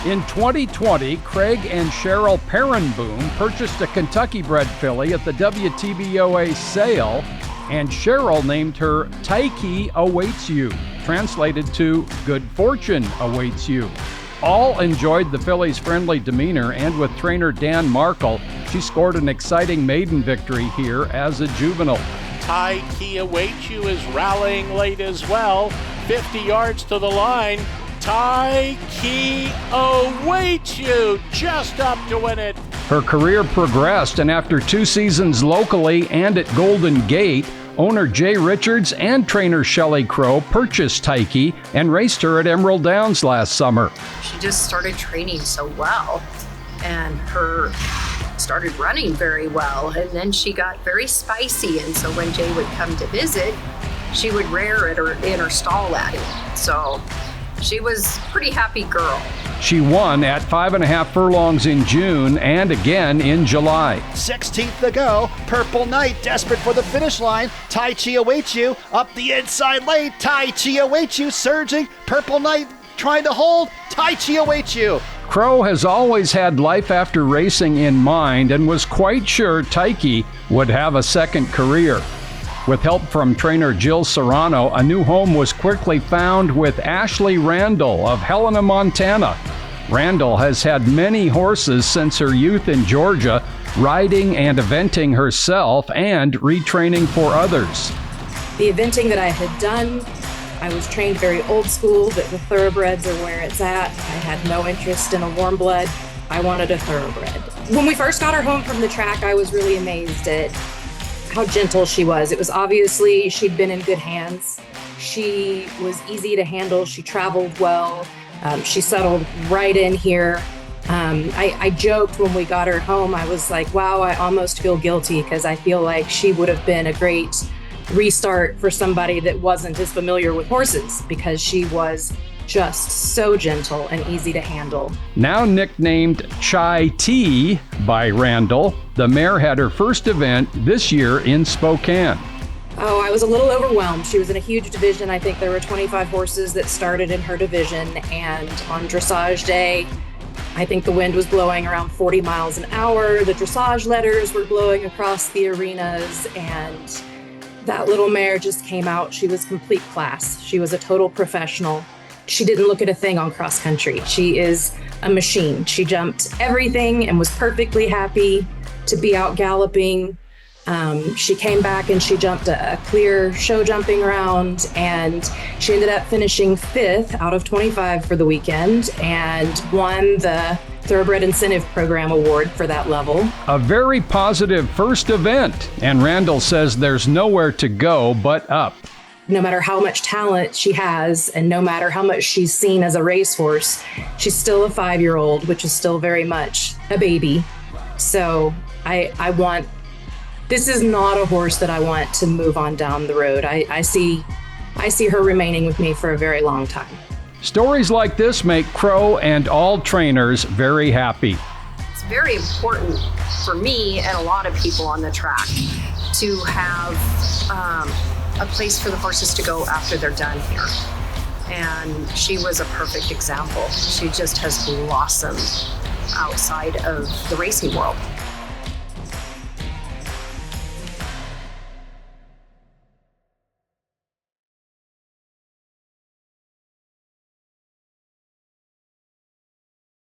In 2020, Craig and Cheryl Perrenboom purchased a Kentucky-bred filly at the WTBOA sale, and Cheryl named her Tyche Awaits You, translated to Good Fortune Awaits You. All enjoyed the filly's friendly demeanor, and with trainer Dan Markle, she scored an exciting maiden victory here as a juvenile. Tyche Awaits You is rallying late as well. 50 yards to the line. Tyche Awaits You just up to win it. Her career progressed, and after 2 seasons locally and at Golden Gate, owner Jay Richards and trainer Shelley Crow purchased Tyche and raced her at Emerald Downs last summer. She just started training so well, and her started running very well, and then she got very spicy, and so when Jay would come to visit, she would rear at her in her stall at him. So she was a pretty happy girl. She won at 5.5 furlongs in June and again in July. 16th to go. Purple Knight desperate for the finish line. Tyche Awaits You up the inside lane. Tyche Awaits You surging. Purple Knight trying to hold. Tyche Awaits You. Crow has always had life after racing in mind and was quite sure Tyche would have a second career. With help from trainer Jill Serrano, a new home was quickly found with Ashley Randall of Helena, Montana. Randall has had many horses since her youth in Georgia, riding and eventing herself and retraining for others. The eventing that I had done, I was trained very old school, that the thoroughbreds are where it's at. I had no interest in a warm blood. I wanted a thoroughbred. When we first got her home from the track, I was really amazed at how gentle she was. It was obviously she'd been in good hands. She was easy to handle. She traveled well. She settled right in here. I joked when we got her home, I was like, wow, I almost feel guilty because I feel like she would have been a great restart for somebody that wasn't as familiar with horses, because she was just so gentle and easy to handle. Now nicknamed Chai Tea by Randall, the mare had her first event this year in Spokane. Oh, I was a little overwhelmed. She was in a huge division. I think there were 25 horses that started in her division, and on dressage day, I think the wind was blowing around 40 miles an hour. The dressage letters were blowing across the arenas, and that little mare just came out. She was complete class. She was a total professional. She didn't look at a thing on cross country. She is a machine. She jumped everything and was perfectly happy to be out galloping. She came back and she jumped a clear show jumping round, and she ended up finishing 5th out of 25 for the weekend and won the Thoroughbred Incentive Program Award for that level. A very positive first event, and Randall says there's nowhere to go but up. No matter how much talent she has, and no matter how much she's seen as a racehorse, she's still a 5-year-old, which is still very much a baby. So this is not a horse that I want to move on down the road. I see her remaining with me for a very long time. Stories like this make Crow and all trainers very happy. It's very important for me and a lot of people on the track to have a place for the horses to go after they're done here. And she was a perfect example. She just has blossomed outside of the racing world.